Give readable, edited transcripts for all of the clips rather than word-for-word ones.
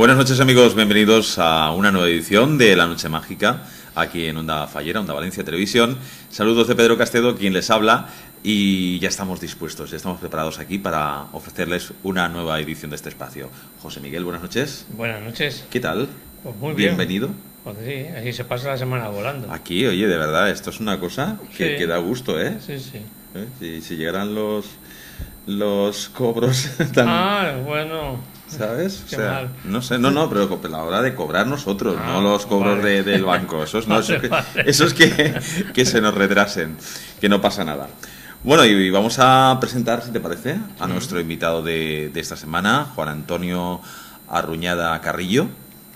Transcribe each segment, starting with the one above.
Buenas noches, amigos, bienvenidos a una nueva edición de La Noche Mágica, aquí en Onda Fallera, Onda Valencia Televisión. Saludos de Pedro Castedo, quien les habla, y ya estamos dispuestos, ya estamos preparados aquí para ofrecerles una nueva edición de este espacio. José Miguel, buenas noches. Buenas noches. ¿Qué tal? Pues muy bien. Bienvenido. Pues sí, así se pasa la semana volando. Aquí, oye, de verdad, esto es una cosa que da gusto, ¿eh? Sí, sí. Si llegaran los cobros tan... Bueno... ¿Sabes? Qué mal. No sé, pero a la hora de cobrar nosotros, no los cobros vale. del banco. Esos no, Vale. esos que se nos retrasen, que no pasa nada. Bueno, y vamos a presentar, si te parece, a nuestro invitado de esta semana, Juan Antonio Arruñada Carrillo.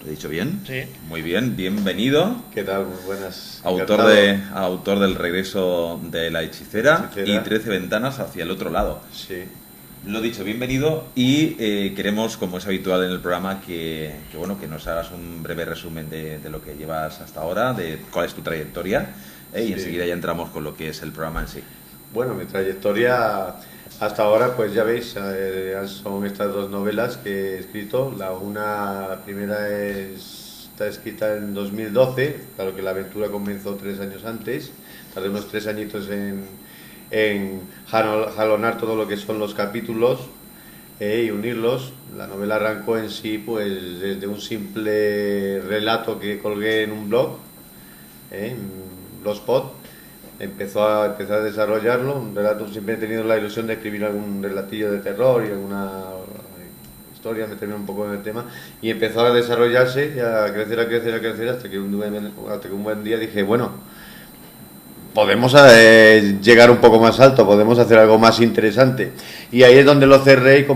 ¿Lo he dicho bien? Sí. Muy bien, bienvenido. ¿Qué tal? Muy buenas. Autor del Regreso de la Hechicera y 13 ventanas hacia el otro lado. Sí. Lo dicho, bienvenido, y queremos, como es habitual en el programa, que nos hagas un breve resumen de lo que llevas hasta ahora, de cuál es tu trayectoria, y enseguida ya entramos con lo que es el programa en sí. Bueno, mi trayectoria hasta ahora, pues ya veis, son estas dos novelas que he escrito. La primera está escrita en 2012, claro que la aventura comenzó 3 años antes, tardé unos 3 añitos en jalonar todo lo que son los capítulos y unirlos. La novela arrancó en sí pues desde un simple relato que colgué en un blog, en Blogspot. Empecé a desarrollarlo, un relato. Siempre he tenido la ilusión de escribir algún relatillo de terror y alguna historia, meterme un poco en el tema, y empezó a desarrollarse y a crecer hasta que un buen día dije, bueno, podemos llegar un poco más alto, podemos hacer algo más interesante. Y ahí es donde lo cerré y lo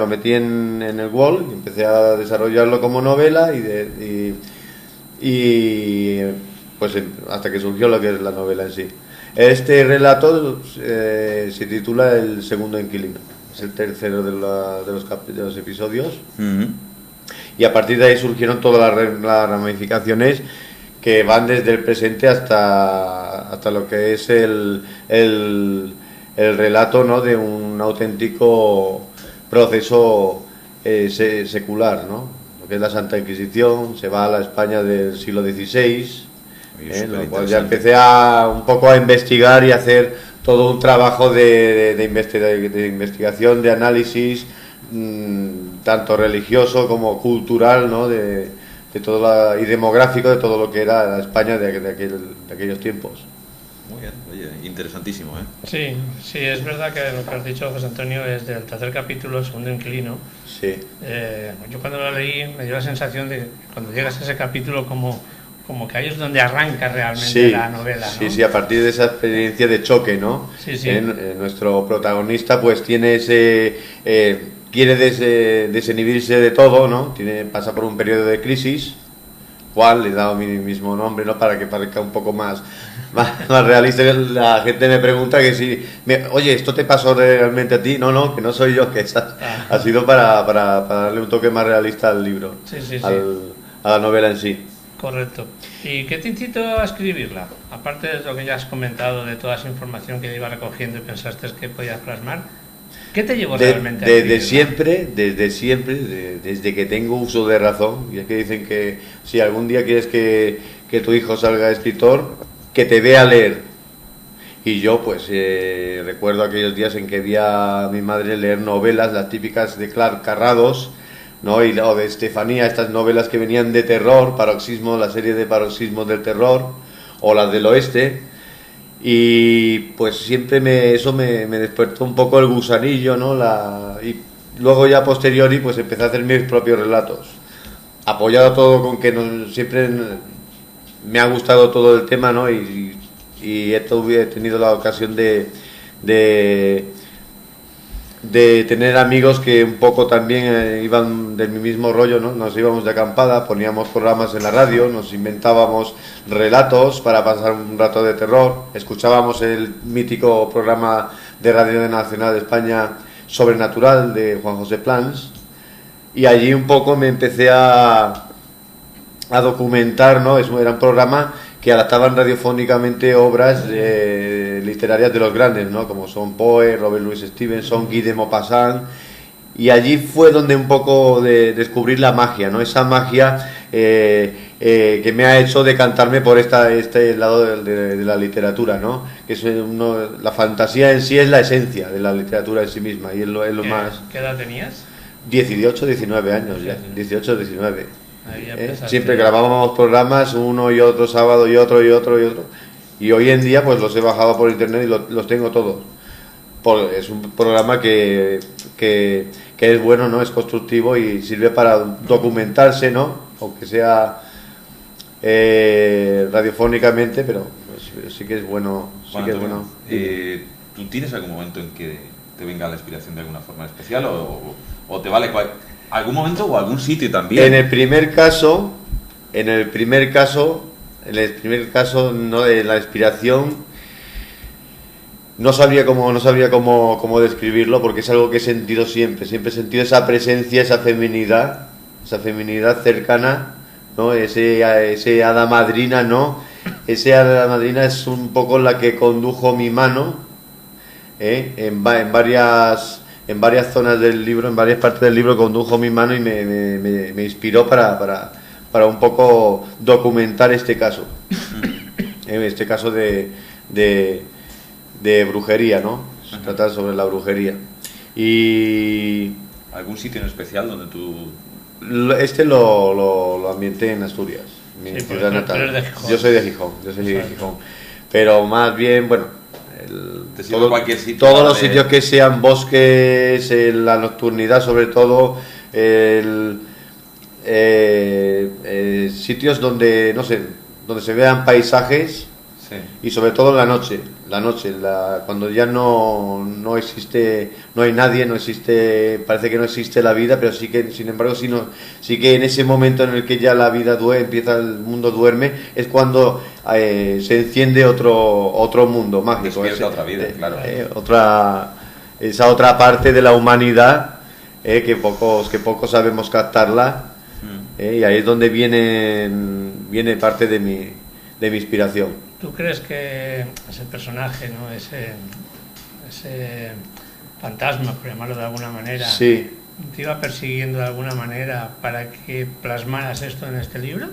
metí en el Word y empecé a desarrollarlo como novela y pues hasta que surgió lo que es la novela en sí. Este relato se titula El segundo inquilino. Es el tercero de los episodios. Uh-huh. Y a partir de ahí surgieron todas las ramificaciones que van desde el presente hasta lo que es el relato, ¿no?, de un auténtico proceso secular, ¿no? Lo que es la Santa Inquisición. Se va a la España del siglo XVI, lo cual ya empecé un poco a investigar y hacer todo un trabajo de investigación, de análisis, tanto religioso como cultural, ¿no?, y demográfico de todo lo que era la España de aquellos tiempos. Muy bien, oye, interesantísimo, ¿eh? Sí, es verdad que lo que has dicho, José Antonio, es del tercer capítulo, El segundo inquilino. Sí. Yo cuando lo leí me dio la sensación de que cuando llegas a ese capítulo como que ahí es donde arranca realmente la novela, ¿no? Sí, a partir de esa experiencia de choque, ¿no? Sí. Nuestro protagonista pues tiene quiere desinhibirse de todo, ¿no? Pasa por un periodo de crisis, cual le he dado mi mismo nombre, ¿no?, para que parezca un poco más realista. La gente me pregunta que oye, ¿esto te pasó realmente a ti? No, que no soy yo, que ha sido para darle un toque más realista al libro, a la novela en sí. Correcto. ¿Y qué te incitó a escribirla? Aparte de lo que ya has comentado, de toda esa información que iba recogiendo y pensaste que podías plasmar, ¿qué te llevó realmente a escribirla? Desde siempre, desde que tengo uso de razón. Y es que dicen que si algún día quieres que tu hijo salga escritor, que te vea leer. Y yo pues recuerdo aquellos días en que vi a mi madre leer novelas, las típicas de Clark Carrados, ¿no?, o de Estefanía, estas novelas que venían de terror, Paroxismo, la serie de Paroxismos del terror, o las del oeste. Y pues siempre eso me despertó un poco el gusanillo, ¿no? Y luego ya posteriori pues empecé a hacer mis propios relatos, apoyado todo con que siempre me ha gustado todo el tema, ¿no? Y he tenido la ocasión de tener amigos que un poco también iban del mismo rollo, ¿no? Nos íbamos de acampada, poníamos programas en la radio, nos inventábamos relatos para pasar un rato de terror, escuchábamos el mítico programa de Radio Nacional de España Sobrenatural de Juan José Plans, y allí un poco me empecé a documentar, ¿no? Era un programa que adaptaban radiofónicamente obras literarias de los grandes, ¿no?, como son Poe, Robert Louis Stevenson, Guy de Maupassant, y allí fue donde un poco descubrir la magia, ¿no? Esa magia que me ha hecho decantarme por este lado de la literatura, ¿no? Que es la fantasía en sí es la esencia de la literatura en sí misma y es lo más... ¿Qué edad tenías? 18, 19 años ya, 18, 19. Siempre grabábamos programas, uno y otro sábado y otro y otro y otro. Y hoy en día pues los he bajado por internet y los tengo todos. Es un programa que es bueno, ¿no? Es constructivo y sirve para documentarse, ¿no? Aunque sea radiofónicamente, pero sí que es bueno. Sí que es bueno. ¿Tú tienes algún momento en que te venga la inspiración de alguna forma especial o te vale algún momento o algún sitio también? En el primer caso no, de la inspiración no sabría cómo describirlo, porque es algo que he sentido siempre he sentido esa presencia, esa feminidad cercana, ¿no? Ese hada madrina, ¿no? Ese hada madrina es un poco la que condujo mi mano en varias zonas del libro, en varias partes del libro condujo mi mano y me inspiró para un poco documentar este caso. Este caso de brujería, ¿no? Tratar sobre la brujería. Y... ¿Algún sitio en especial donde tú...? Lo ambienté en Asturias, mi ciudad natal. Yo soy de Gijón, Pero más bien, bueno... todos los sitios que sean bosques, la nocturnidad sobre todo, sitios donde, no sé, donde se vean paisajes. Sí. Y sobre todo en la noche, cuando ya no existe, no hay nadie, parece que no existe la vida, pero sí que, sin embargo, sí que en ese momento en el que ya la vida empieza, el mundo duerme, es cuando se enciende otro mundo mágico. Otra vida, claro. Esa otra parte de la humanidad que pocos sabemos captarla, y ahí es donde viene parte de mi inspiración. ¿Tú crees que ese personaje, ¿no? ese fantasma, por llamarlo de alguna manera, sí, te iba persiguiendo de alguna manera para que plasmaras esto en este libro?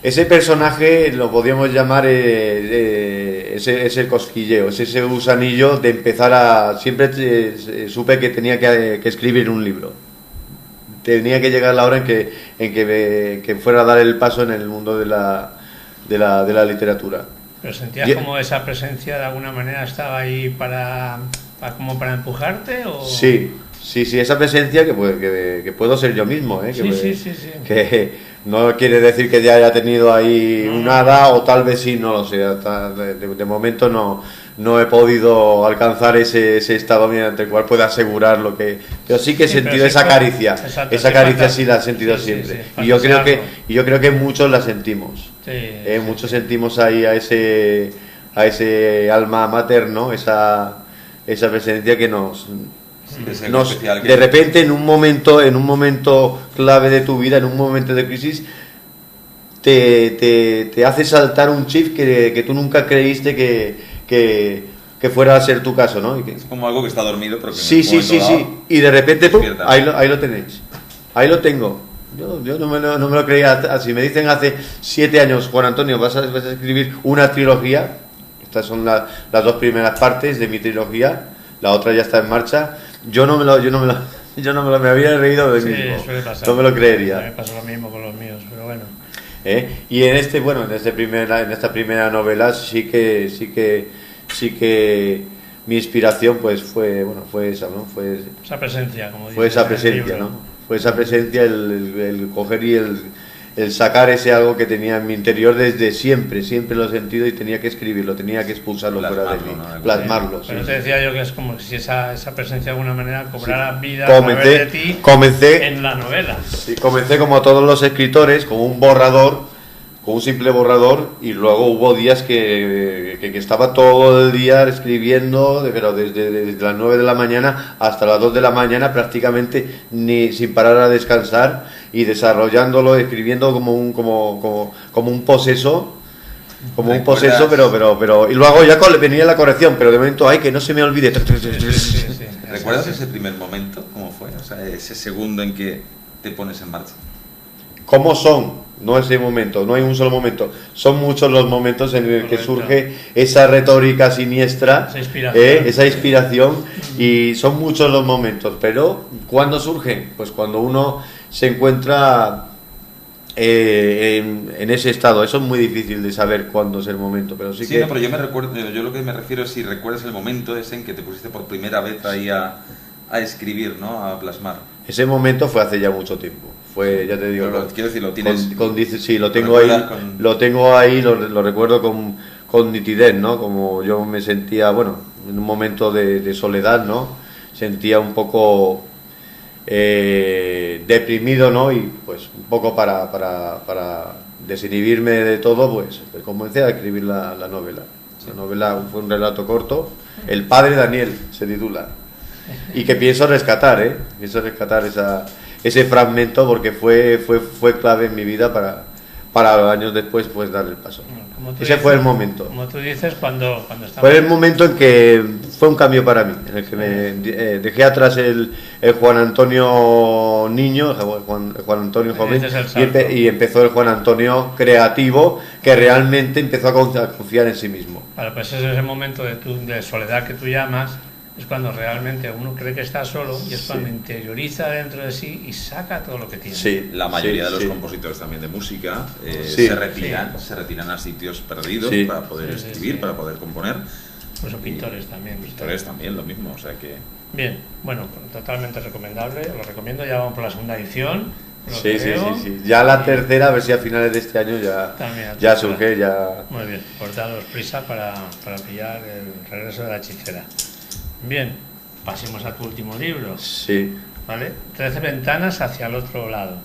Ese personaje lo podríamos llamar ese cosquilleo, es ese gusanillo de empezar siempre supe que tenía que escribir un libro. Tenía que llegar la hora en que fuera a dar el paso en el mundo de la literatura. ¿Pero sentías como esa presencia de alguna manera estaba ahí para empujarte? ¿O? Sí, esa presencia que puedo ser yo mismo, Sí. Que no quiere decir que ya haya tenido ahí un hada, o tal vez sí, no lo sé. De momento no he podido alcanzar ese estado mediante el cual pueda asegurar lo que... Pero sí que he sentido esa caricia. Exacto, esa caricia sí la he sentido siempre. Y yo creo que muchos la sentimos. Muchos sentimos ahí a ese alma materno, esa presencia que nos de repente en un momento clave de tu vida, en un momento de crisis, te hace saltar un chip que tú nunca creíste que fuera a ser tu caso, ¿no? Es como algo que está dormido, pero que sí, y de repente ahí lo tenéis, ahí lo tengo. Yo no me lo creía. Si me dicen hace 7 años, Juan Antonio, vas a escribir una trilogía, estas son las 2 primeras partes de mi trilogía, la otra ya está en marcha, yo no me había reído de mí mismo. No me lo creería. Me pasa lo mismo con los míos, pero bueno. Y en esta primera novela sí que mi inspiración pues fue esa, ¿no? Fue esa presencia, como dices. Fue esa presencia, ¿no? Fue esa presencia, el coger y el sacar ese algo que tenía en mi interior desde siempre lo he sentido y tenía que escribirlo, tenía que expulsarlo fuera de mí, plasmarlo. Pero te decía yo que es como si esa presencia de alguna manera cobrara vida a través de ti en la novela. Sí, comencé como todos los escritores, con un simple borrador, y luego hubo días que estaba todo el día escribiendo, pero desde las 9 de la mañana hasta las 2 de la mañana prácticamente sin parar a descansar, y desarrollándolo, escribiendo como un poseso, pero y luego ya venía la corrección, pero de momento que no se me olvide. ¿Recuerdas ese primer momento? ¿Cómo fue? O sea, ese segundo en que te pones en marcha. ¿Cómo son? No ese momento, no hay un solo momento. Son muchos los momentos en el que surge esa retórica siniestra, esa inspiración, y son muchos los momentos. Pero ¿cuándo surge? Pues cuando uno se encuentra en ese estado. Eso es muy difícil de saber cuándo es el momento, pero sí que... No, pero yo lo que me refiero es si recuerdas el momento ese en que te pusiste por primera vez ahí a escribir, ¿no? A plasmar. Ese momento fue hace ya mucho tiempo. Fue, ya te digo, quiero decir, lo tienes... sí, lo tengo ahí, lo recuerdo con nitidez, ¿no? Como yo me sentía, bueno, en un momento de soledad, ¿no? Sentía un poco deprimido, ¿no? Y pues un poco para desinhibirme de todo, pues comencé a escribir la novela. La novela fue un relato corto, El padre Daniel se titula, y que pienso rescatar, ese fragmento, porque fue clave en mi vida para años después pues dar el paso. Ese fue el momento. Como tú dices, cuando estamos... Fue el momento en que fue un cambio para mí, en el que me dejé atrás el Juan Antonio niño, el Juan Antonio joven, y empezó el Juan Antonio creativo, que realmente empezó a confiar en sí mismo. Claro, pues es ese momento de soledad que tú llamas. Es cuando realmente uno cree que está solo, y es cuando interioriza dentro de sí y saca todo lo que tiene. Sí, la mayoría de los compositores también de música se retiran a sitios perdidos para poder escribir, para poder componer. Pues pintores también. Pintores también, lo mismo, o sea que... Bien, bueno, totalmente recomendable, lo recomiendo, ya vamos por la segunda edición. Sí. Ya la tercera, a ver si a finales de este año ya surge, ya... Muy bien, pues daros prisa para pillar el regreso de la hechicera. Bien, pasemos a tu último libro. Sí. ¿Vale? 13 ventanas hacia el otro lado.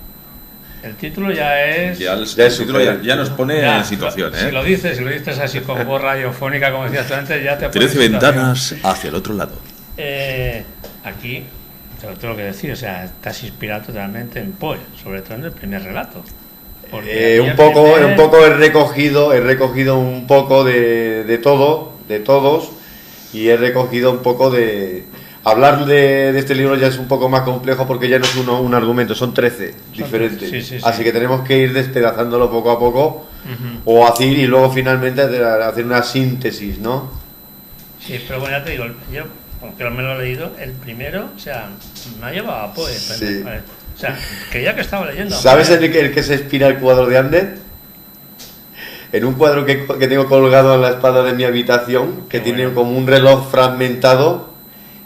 El título ya es... Ya nos pone en situación, ¿eh? Si lo dices así con voz radiofónica, como decías tú antes, ya te pones 13 ventanas hacia el otro lado. Aquí, te lo tengo que decir, o sea, estás inspirado totalmente en Poe, sobre todo en el primer relato. Un poco he recogido un poco de todos, y he recogido un poco de... Hablar de este libro ya es un poco más complejo, porque ya no es un argumento, son 13 diferentes. Sí. Así que tenemos que ir despedazándolo poco a poco, y luego finalmente hacer una síntesis, ¿no? Sí, pero bueno, ya te digo, yo, aunque me lo he leído, el primero, o sea, me ha llevado a Poe. Sí. O sea, creía que estaba leyendo. ¿Sabes el que se inspira el cuadro de Ander? En un cuadro que tengo colgado en la espalda de mi habitación, que tiene como un reloj fragmentado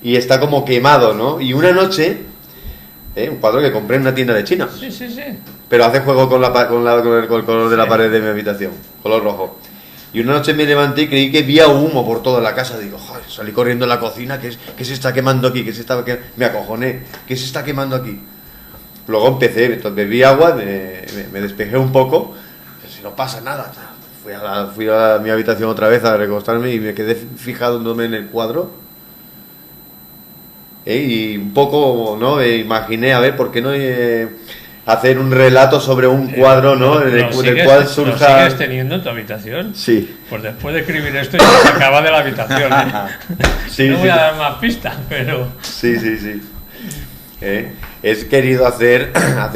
y está como quemado, ¿no? Y una noche, un cuadro que compré en una tienda de China. Sí. Pero hace juego con el color de la pared de mi habitación, color rojo. Y una noche me levanté y creí que había humo por toda la casa. Digo, joder, salí corriendo a la cocina, ¿qué se está quemando aquí? Me acojoné, ¿qué se está quemando aquí? Luego entonces bebí agua, me despejé un poco, si no pasa nada. Fui a mi habitación otra vez a recostarme y me quedé fijándome en el cuadro. Y un poco, ¿no? Imaginé, a ver, ¿por qué no hacer un relato sobre un cuadro, ¿no? Del cual surja... ¿Lo sigues teniendo en tu habitación? Sí. Pues después de escribir esto ya se acaba de la habitación, ¿eh? No voy a dar más pistas, pero... Sí. He querido hacer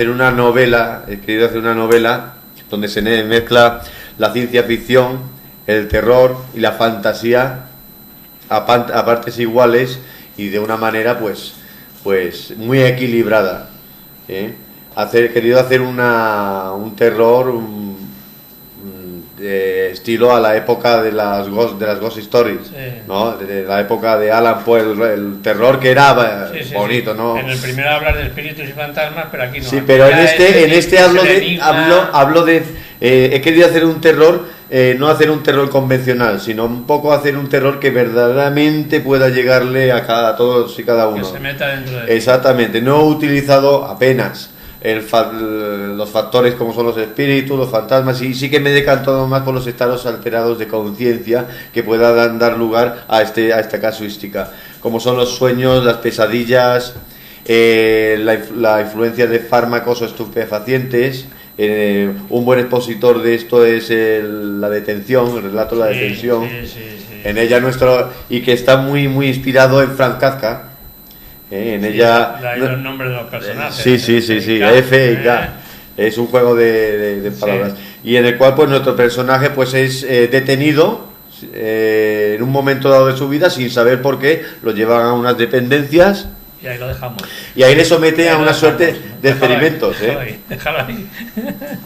una novela, donde se mezcla la ciencia ficción, el terror y la fantasía a partes iguales, y de una manera pues muy equilibrada. He querido hacer un terror de estilo a la época de las Ghost Stories, ¿no? De la época de Alan Poe, el terror que era bonito, ¿no? En el primero hablas de espíritus y fantasmas, pero aquí no. Sí, pero en este hablo de he querido hacer un terror, no hacer un terror convencional, sino un poco hacer un terror que verdaderamente pueda llegarle a todos y cada uno. Que se meta dentro de... Exactamente, no he utilizado apenas los factores como son los espíritus, los fantasmas, y sí que me he decantado más por los estados alterados de conciencia que puedan dar lugar a esta casuística, como son los sueños, las pesadillas, la influencia de fármacos o estupefacientes. Un buen expositor de esto es la detención, el relato de la detención. Sí. En ella y que está muy muy inspirado en Franz Kafka, En ella... De ahí los nombres de los personajes. Sí, F y K. Es un juego de palabras. Sí. Y en el cual pues nuestro personaje pues es detenido en un momento dado de su vida sin saber por qué, lo llevan a unas dependencias. Y ahí lo dejamos. Y ahí le someten a una suerte de experimentos. Déjalo ahí.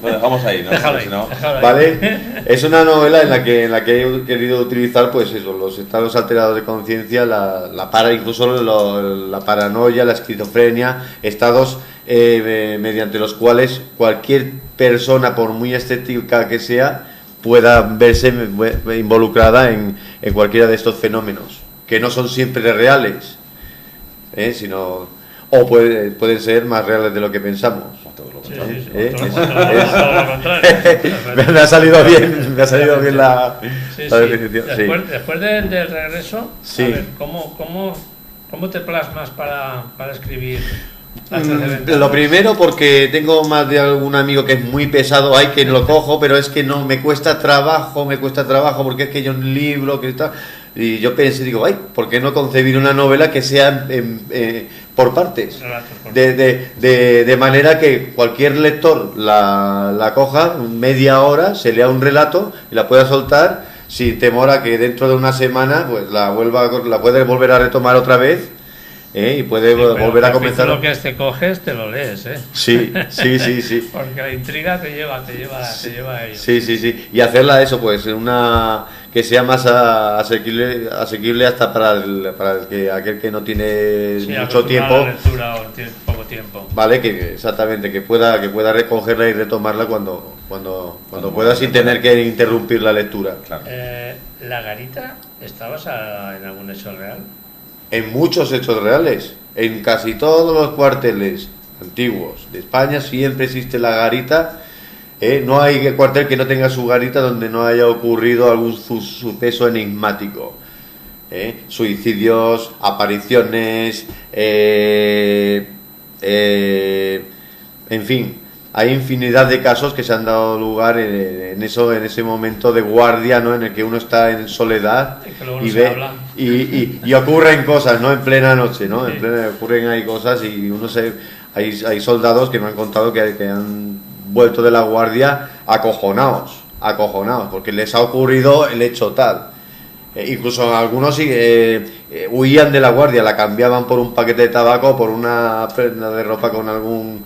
Lo dejamos ahí, ¿no? Déjalo ahí. ¿Vale? Es una novela en la que he querido utilizar pues eso, los estados alterados de conciencia, incluso la paranoia, la esquizofrenia, estados mediante los cuales cualquier persona, por muy escéptica que sea, pueda verse involucrada en cualquiera de estos fenómenos, que no son siempre reales. Sino o pueden ser más reales de lo que pensamos. Todo lo contrario. Me ha salido bien la definición. Después del regreso, sí. A ver, ¿cómo te plasmas para escribir? Lo primero, porque tengo más de algún amigo que es muy pesado, hay que lo cojo, pero es que no, me cuesta trabajo, porque es que yo un libro que está. Y yo pensé, digo, ¿por qué no concebir una novela que sea por partes? De manera que cualquier lector la coja, media hora, se lea un relato y la pueda soltar sin temor a que dentro de una semana pues la puede volver a retomar otra vez. Y puede volver a comenzar. Lo que te coges, te lo lees, Sí. Porque la intriga te lleva a ello. Sí. Y hacerla eso, pues, que sea más asequible hasta para aquel que no tiene mucho tiempo. La lectura o tiene poco tiempo. Vale, exactamente, que pueda recogerla y retomarla cuando pueda, sin tener que interrumpir la lectura. Claro. ¿La garita está basada en algún hecho real? En muchos hechos reales, en casi todos los cuarteles antiguos de España siempre existe la garita. No hay cuartel que no tenga su garita donde no haya ocurrido algún suceso enigmático. Suicidios, apariciones, en fin, hay infinidad de casos que se han dado lugar en ese momento de guardia, ¿no? En el que uno está en soledad y ve y ocurren cosas, ¿no? En plena noche, ¿no? Ocurren ahí cosas y hay soldados que me han contado que han vuelto de la guardia acojonados porque les ha ocurrido el hecho tal. Incluso algunos huían de la guardia, la cambiaban por un paquete de tabaco, por una prenda de ropa con algún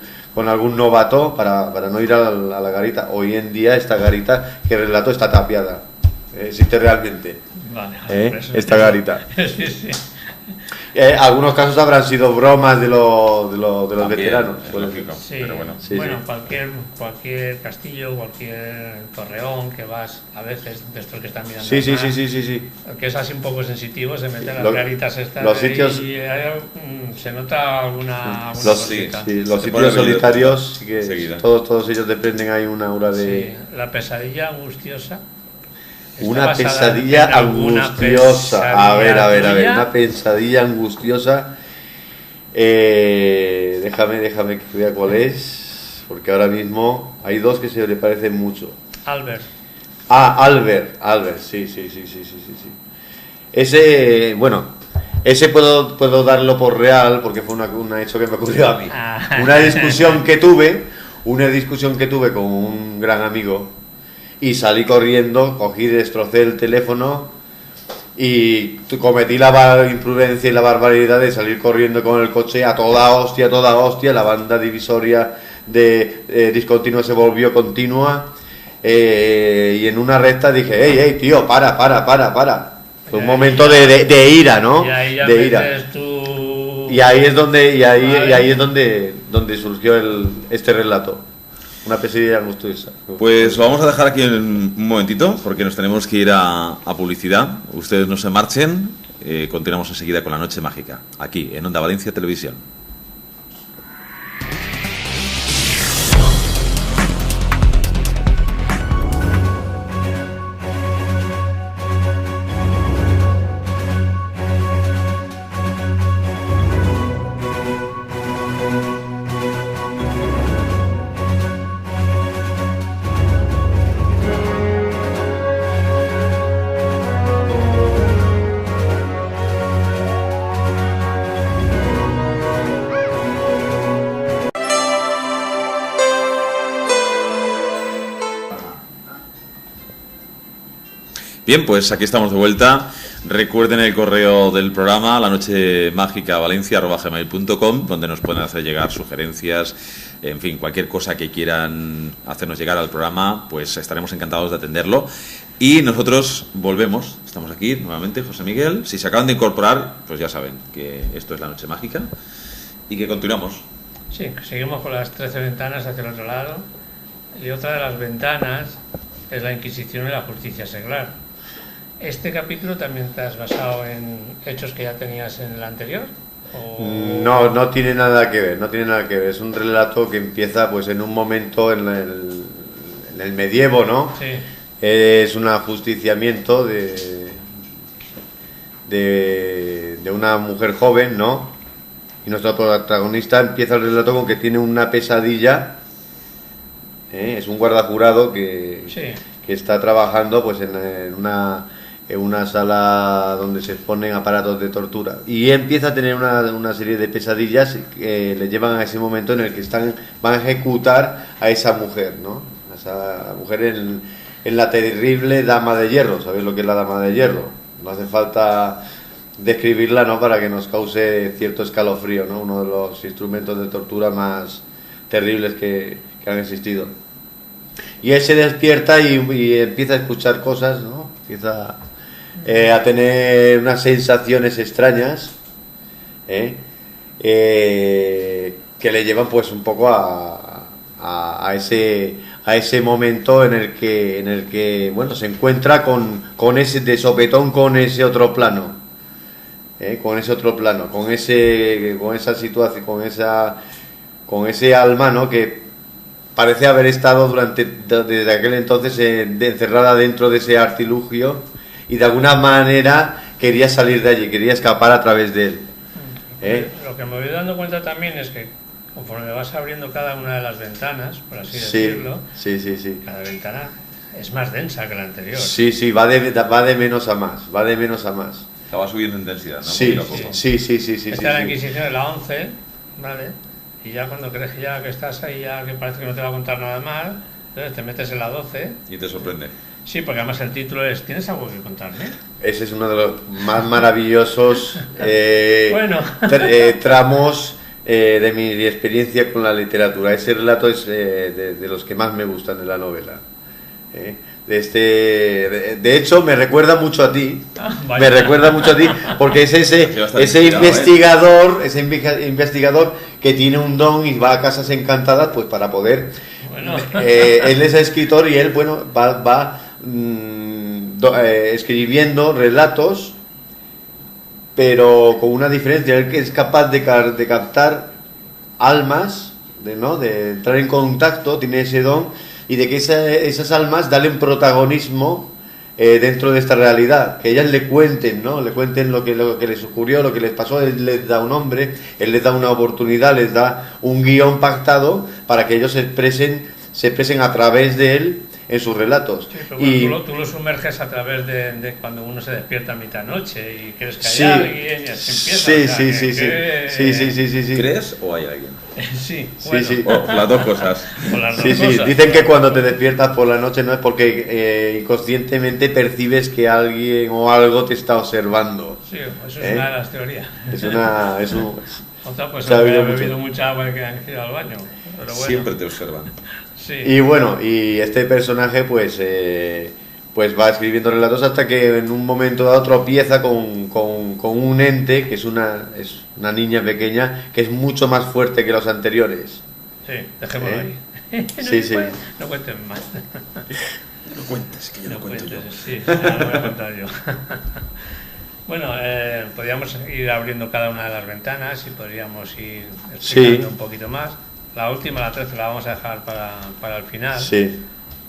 novato para no ir a la garita. Hoy en día esta garita que relato está tapiada, existe realmente. Vale, esta garita. Sí. Algunos casos habrán sido bromas de los veteranos. Sí, pero bueno. Cualquier castillo, cualquier torreón que vas a veces de estos que están mirando. Sí. Que es así un poco sensitivo, se meten las garitas estas. Los sitios. Y se nota alguna los sitios solitarios, que todos ellos dependen ahí una aura de. Sí, la pesadilla angustiosa. Una pesadilla angustiosa. A ver, una pesadilla angustiosa. Déjame que vea cuál es, porque ahora mismo hay dos que se le parecen mucho. Albert, sí. Ese puedo darlo por real, porque fue un hecho que me ocurrió a mí. Una discusión que tuve con un gran amigo. Y salí corriendo, cogí, destrocé el teléfono y cometí la imprudencia y la barbaridad de salir corriendo con el coche a toda hostia. La banda divisoria de discontinua se volvió continua y en una recta dije, hey, tío, para. Fue un momento de ira, ¿no? Y ahí ya de ira. Y ahí es donde surgió este relato. Una pesadilla angustiosa. Pues lo vamos a dejar aquí un momentito, porque nos tenemos que ir a publicidad. Ustedes no se marchen. Continuamos enseguida con La Noche Mágica, aquí en Onda Valencia Televisión. Bien, pues aquí estamos de vuelta. Recuerden el correo del programa, lanochemagicavalencia@gmail.com, donde nos pueden hacer llegar sugerencias, en fin, cualquier cosa que quieran hacernos llegar al programa, pues estaremos encantados de atenderlo. Y nosotros volvemos, estamos aquí nuevamente, José Miguel. Si se acaban de incorporar, pues ya saben que esto es La Noche Mágica y que continuamos. Sí, seguimos con las 13 ventanas hacia el otro lado. Y otra de las ventanas es la Inquisición y la justicia seglar. ¿Este capítulo también te has basado en hechos que ya tenías en el anterior? ¿O... No tiene nada que ver, no tiene nada que ver. Es un relato que empieza pues en un momento en el medievo, ¿no? Sí. Es un ajusticiamiento de una mujer joven, ¿no? Y nuestro protagonista empieza el relato con que tiene una pesadilla. Es un guardajurado que está trabajando pues en una sala donde se exponen aparatos de tortura, y empieza a tener una serie de pesadillas que le llevan a ese momento en el que van a ejecutar a esa mujer, ¿no? A esa mujer en la terrible Dama de Hierro. ¿Sabéis lo que es la Dama de Hierro? No hace falta describirla, ¿no?, para que nos cause cierto escalofrío, ¿no? Uno de los instrumentos de tortura más terribles que han existido. Y él se despierta y empieza a escuchar cosas, ¿no? Empieza a tener unas sensaciones extrañas, que le llevan pues un poco a ese momento en el que bueno, se encuentra con ese de sopetón, con ese otro plano, con esa situación, con ese alma, ¿no?, que parece haber estado desde aquel entonces encerrada dentro de ese artilugio, y de alguna manera quería salir de allí, quería escapar a través de él. Lo que me voy dando cuenta también es que conforme vas abriendo cada una de las ventanas, por así decirlo, cada ventana es más densa que la anterior. Sí, va de menos a más, va subiendo en intensidad, ¿no? Sí. Esta es la Inquisición de la 11, ¿vale? Y ya cuando crees que estás ahí, ya que parece que no te va a contar nada más, entonces te metes en la 12. Y te sorprende. Sí, porque además el título es ¿tienes algo que contarme? Ese es uno de los más maravillosos tramos de mi experiencia con la literatura. Ese relato es de los que más me gustan de la novela. De hecho, me recuerda mucho a ti. Porque es ese investigador que tiene un don y va a casas encantadas pues para poder. Bueno. Él es escritor y él va escribiendo relatos, pero con una diferencia. Él que es capaz de captar almas, de entrar en contacto, tiene ese don, y de que esas almas darle un protagonismo dentro de esta realidad, que ellas le cuenten lo que les ocurrió, lo que les pasó. Él les da un nombre, él les da una oportunidad, les da un guión pactado para que ellos se expresen a través de él en sus relatos. Sí, pero bueno, tú lo sumerges a través de cuando uno se despierta a mitad noche y crees que hay alguien y así empieza. Sí. ¿Crees o hay alguien? Sí. Las dos cosas. Dicen que cuando te despiertas por la noche no es porque inconscientemente percibes que alguien o algo te está observando. Sí, eso es una de las teorías. Otra, pues he bebido mucha agua y que han ido al baño. Pero bueno. Siempre te observan. Sí. Y este personaje pues va escribiendo relatos hasta que en un momento dado tropieza con un ente que es una niña pequeña que es mucho más fuerte que los anteriores. Sí, dejémoslo ahí. No cuentes más. No cuentes, que yo no cuento yo. Sí, no lo voy a contar yo. Bueno, podríamos ir abriendo cada una de las ventanas y podríamos ir explicando un poquito más. La última, la 13, la vamos a dejar para el final. Sí.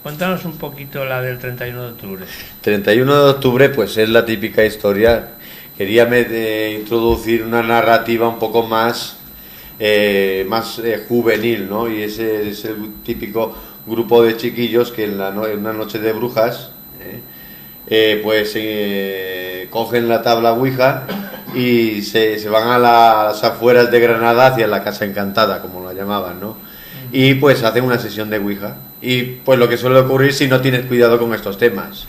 Cuéntanos un poquito la del 31 de octubre. 31 de octubre, pues es la típica historia. Quería introducir una narrativa un poco más juvenil, ¿no? Y ese es el típico grupo de chiquillos que en una noche de brujas, cogen la tabla Ouija y se van a las afueras de Granada hacia la Casa Encantada, como la llamaban, ¿no? Y pues hacen una sesión de Ouija. Y pues lo que suele ocurrir si no tienes cuidado con estos temas.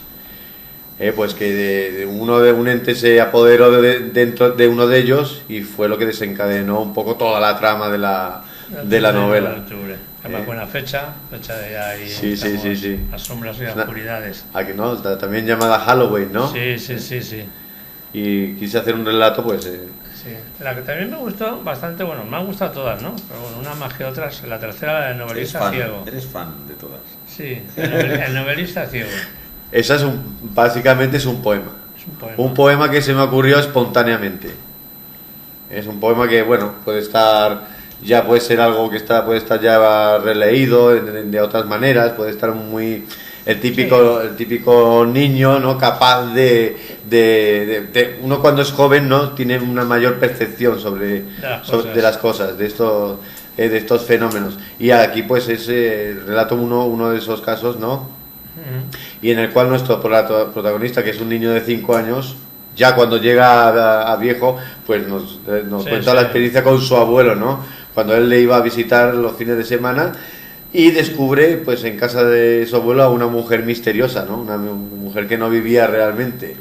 Pues que de un ente se apoderó dentro de uno de ellos y fue lo que desencadenó un poco toda la trama de la novela. Además, buena fecha de ya ahí. Sí. Las sombras y las oscuridades. Aquí no, también llamada Halloween, ¿no? Sí. Y quise hacer un relato, pues. Sí, la que también me gustó bastante, bueno, me han gustado todas, ¿no? Pero bueno, una más que otras. La tercera, la del novelista ciego. Eres fan de todas. Sí, el novelista ciego. Esa básicamente es un poema. Es un poema. Un poema que se me ocurrió espontáneamente. Es un poema que, bueno, puede ser algo que puede estar ya releído de otras maneras, puede estar muy el típico niño, ¿no? Capaz de uno cuando es joven, ¿no? Tiene una mayor percepción de las cosas, de estos fenómenos. Y aquí pues relato uno de esos casos, ¿no? Y en el cual nuestro protagonista, que es un niño de 5 años, ya cuando llega a viejo, pues nos cuenta la experiencia con su abuelo, ¿no? Cuando él le iba a visitar los fines de semana y descubre, pues en casa de su abuelo, a una mujer misteriosa, ¿no? Una mujer que no vivía realmente.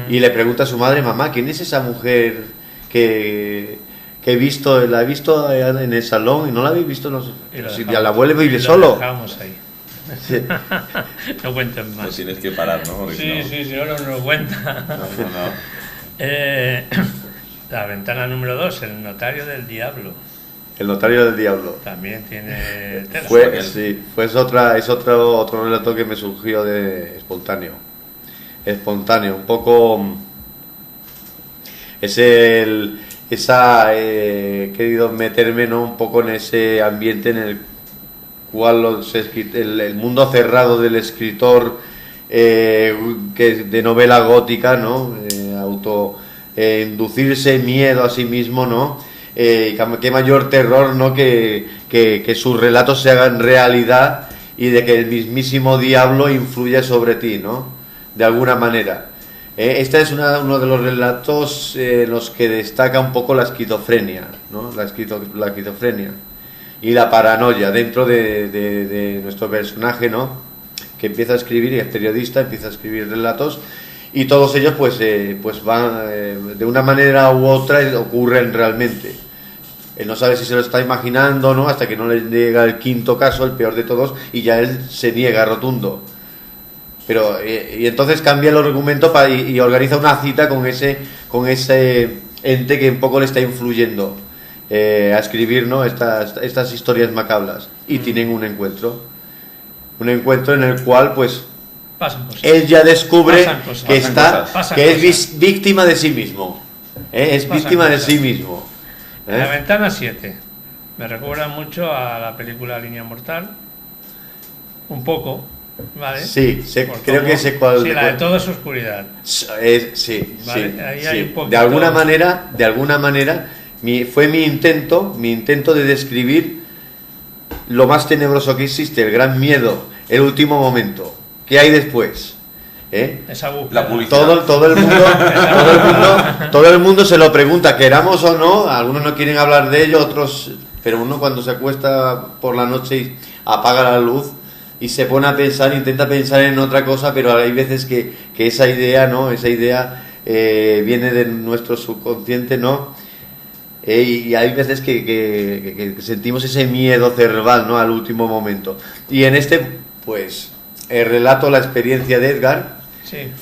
Y le pregunta a su madre: mamá, ¿quién es esa mujer que he visto? La he visto en el salón y no la habéis visto. Si el abuelo vive solo. Dejamos ahí. Sí. No cuenten más. No tienes que parar, ¿no? Porque Sí, ahora no lo cuenta. No. La ventana número 2, el notario del diablo. El notario del diablo. También tiene terzo. Es otro relato que me surgió de espontáneo, un poco. Querido meterme, ¿no? Un poco en ese ambiente en el cual el mundo cerrado del escritor, de novela gótica, ¿no? Inducirse miedo a sí mismo, ¿no? Qué mayor terror, ¿no? Que sus relatos se hagan realidad y de que el mismísimo diablo influya sobre ti, ¿no? De alguna manera. Este es uno de los relatos en los que destaca un poco la esquizofrenia, ¿no? La esquizofrenia y la paranoia dentro de nuestro personaje, ¿no? Que empieza a escribir, y es periodista, empieza a escribir relatos, y todos ellos pues van de una manera u otra, ocurren realmente. Él no sabe si se lo está imaginando, ¿no? Hasta que no le llega el quinto caso, el peor de todos, y ya él se niega rotundo. Pero y entonces cambia el argumento y organiza una cita con ese ente que un poco le está influyendo a escribir, ¿no? estas historias macabras, y tienen un encuentro en el cual pues él ya descubre que es víctima de sí mismo, es víctima de sí mismo. La ventana 7 me recuerda mucho a la película Línea Mortal, un poco, ¿vale? Sí, creo que sé cuál. Sí, la de Todo es oscuridad. Sí, ¿vale? sí, Ahí sí. hay un poquito... De alguna manera, fue mi intento de describir lo más tenebroso que existe, el gran miedo, el último momento. ¿Qué hay después? Esa búsqueda. La publicidad. Todo el mundo se lo pregunta, queramos o no. Algunos no quieren hablar de ello, otros, pero uno cuando se acuesta por la noche y apaga la luz y se pone a pensar, intenta pensar en otra cosa, pero hay veces que esa idea, ¿no? Viene de nuestro subconsciente, ¿no? Y hay veces que sentimos ese miedo cerval, ¿no? Al último momento. Y en pues relato la experiencia de Edgar, sí.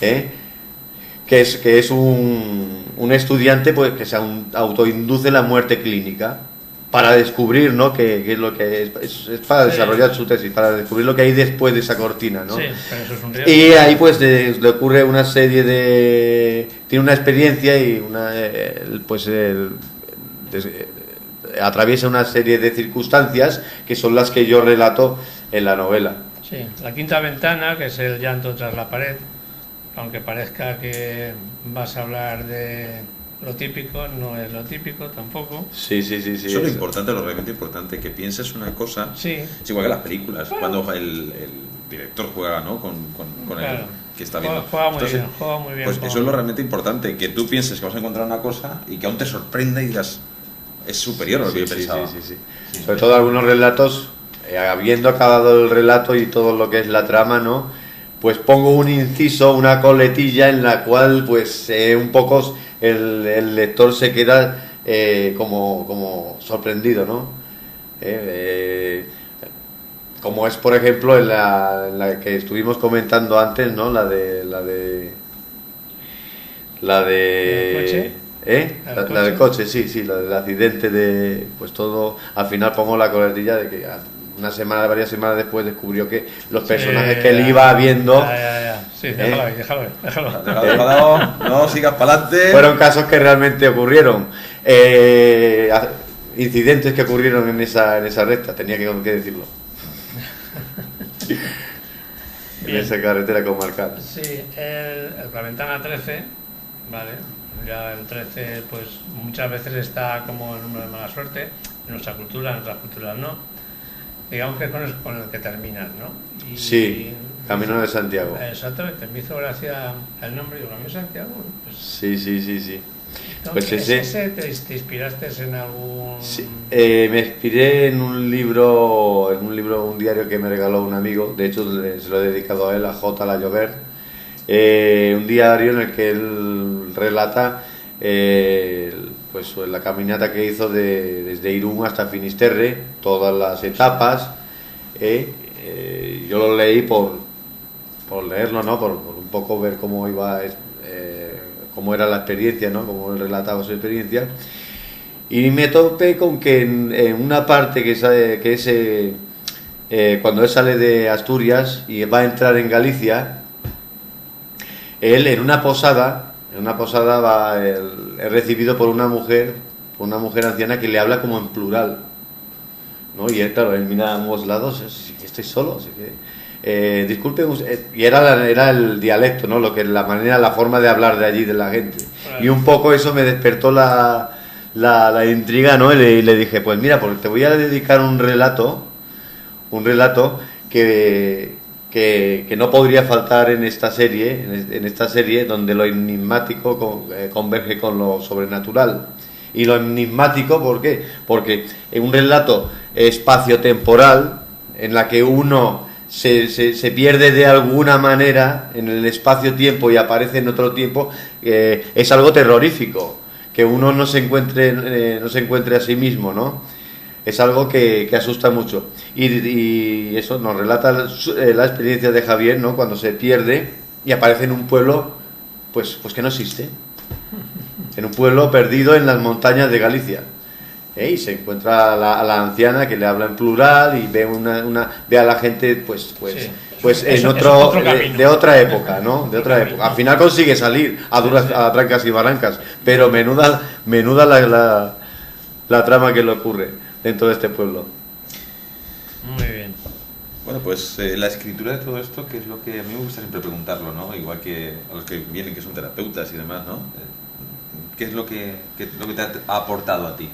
que es un estudiante, pues, que se autoinduce la muerte clínica para descubrir, ¿no? qué es lo que es para desarrollar su tesis, para descubrir lo que hay después de esa cortina, ¿no? Sí, pero eso es un riesgo. Y ahí pues le ocurre una serie tiene una experiencia y atraviesa una serie de circunstancias que son las que yo relato en la novela. Sí, la quinta ventana, que es el llanto tras la pared, aunque parezca que vas a hablar de lo típico, no es lo típico tampoco. Sí. Eso es lo importante, lo realmente importante, que pienses una cosa. Sí. Es igual que las películas, cuando el director juega, ¿no? con claro, el que está viendo. Juega muy bien. Pues eso es lo realmente importante, que tú pienses que vas a encontrar una cosa y que aún te sorprenda y digas, es superior a lo que yo pensaba. Sí. Sobre todo algunos relatos, habiendo acabado el relato y todo lo que es la trama, ¿no? pues pongo un inciso, una coletilla en la cual pues un poco el lector se queda como sorprendido, ¿no? Como es, por ejemplo, en la que estuvimos comentando antes, ¿no? La de ¿El coche? La del coche, sí, la del accidente de, pues todo, al final pongo la coletilla de que varias semanas después descubrió que los personajes que él iba viendo Sí, déjalo. No sigas para adelante. fueron casos que realmente ocurrieron, incidentes que ocurrieron en esa recta, tenía que decirlo. En esa carretera comarcal. Sí, la ventana 13, vale, ya el 13 pues muchas veces está como el número de mala suerte, en nuestra cultura, en otras culturas no, digamos que es con el que terminas, ¿no? Sí, Camino de Santiago. Exactamente, me hizo gracia el nombre, digo, Camino de Santiago, pues... Sí. ¿No? Pues ese ¿Te inspiraste en algún...? Sí, me inspiré en un libro, un diario que me regaló un amigo, de hecho se lo he dedicado a él, a J. La Llover, un diario en el que él relata pues la caminata que hizo desde Irún hasta Finisterre, todas las etapas. Yo lo leí por leerlo, ¿no? Por un poco ver cómo iba, cómo era la experiencia, ¿no? Cómo él relataba su experiencia. Y me topé con que en una parte cuando él sale de Asturias y va a entrar en Galicia, él en una posada es recibido por una mujer anciana que le habla como en plural, ¿no? Y él, claro, él mira a ambos lados, estoy solo, así que disculpen, y era el dialecto, ¿no? La forma de hablar de allí, de la gente. Y un poco eso me despertó la intriga, ¿no? Y le dije, pues mira, porque te voy a dedicar un relato que no podría faltar en esta serie donde lo enigmático converge con lo sobrenatural. Y lo enigmático, ¿por qué? Porque en un relato espaciotemporal en la que uno se pierde de alguna manera en el espacio-tiempo y aparece en otro tiempo, es algo terrorífico, que uno no se encuentre a sí mismo, ¿no? Es algo que asusta mucho. Y eso nos relata la experiencia de Javier, ¿no? Cuando se pierde y aparece en un pueblo pues que no existe. En un pueblo perdido en las montañas de Galicia. Y se encuentra a la anciana que le habla en plural y ve a la gente pues en otro camino, de otra época, ¿no? De otra época. Al final consigue salir a trancas y barrancas, pero menuda la trama que le ocurre dentro de este pueblo. Muy bien. Bueno, pues la escritura de todo esto, que es lo que a mí me gusta siempre preguntarlo, ¿no? Igual que a los que vienen, que son terapeutas y demás, ¿no? ¿Qué es lo que te ha aportado a ti?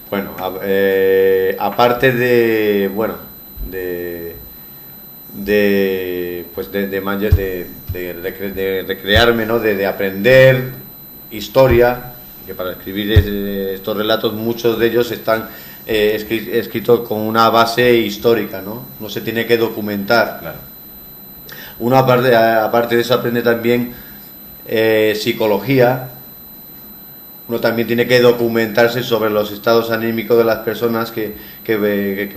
Bueno, aparte de recrearme, ¿no? De aprender historia, que para escribir estos relatos muchos de ellos están escritos con una base histórica, ¿no? No se tiene que documentar. Claro. Uno aparte de eso aprende también psicología. Uno también tiene que documentarse sobre los estados anímicos de las personas que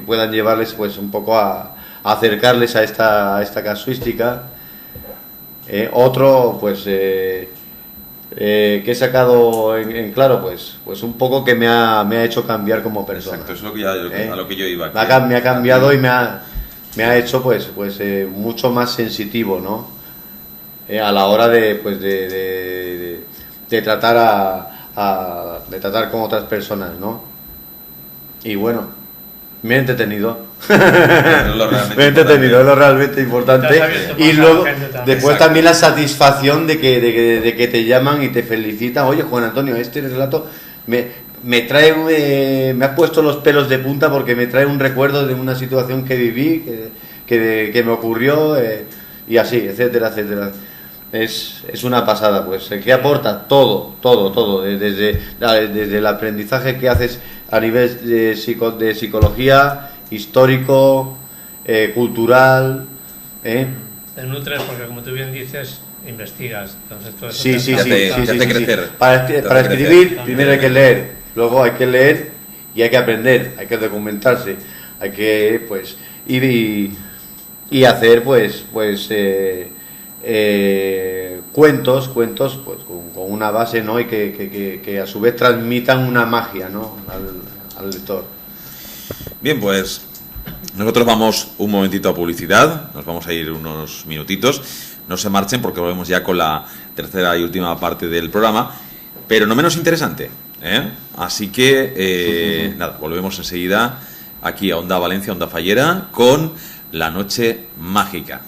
puedan llevarles pues un poco a acercarles a esta casuística. Otro pues que he sacado en claro pues un poco que me ha hecho cambiar como persona. Exacto, es a lo que yo iba. Me ha cambiado y me ha hecho pues mucho más sensitivo, ¿no? A la hora de tratar de tratar con otras personas, ¿no? Y bueno, me he entretenido. Me he entretenido, es lo realmente importante. Y luego, después también la satisfacción de que te llaman y te felicitan. Oye, Juan Antonio, este relato me ha puesto los pelos de punta porque me trae un recuerdo de una situación que viví, que me ocurrió, y así, etcétera, etcétera. Es una pasada, pues. ¿Qué aporta? Todo. Desde el aprendizaje que haces a nivel de psicología, histórico, cultural, te nutres porque, como tú bien dices, investigas. Entonces, todo eso Sí, te sí, hace sí, te sí, hace sí, sí. crecer. Para Te hace escribir, crecer. primero hay que leer, luego hay que leer y hay que aprender, hay que documentarse, hay que, pues, ir y hacer, cuentos, pues, con una base, ¿no? Y que a su vez transmitan una magia, ¿no? Al lector. Bien, pues nosotros vamos un momentito a publicidad, nos vamos a ir unos minutitos, no se marchen porque volvemos ya con la tercera y última parte del programa, pero no menos interesante, ¿eh? Así que, nada, volvemos enseguida aquí a Onda Valencia, Onda Fallera, con La Noche Mágica.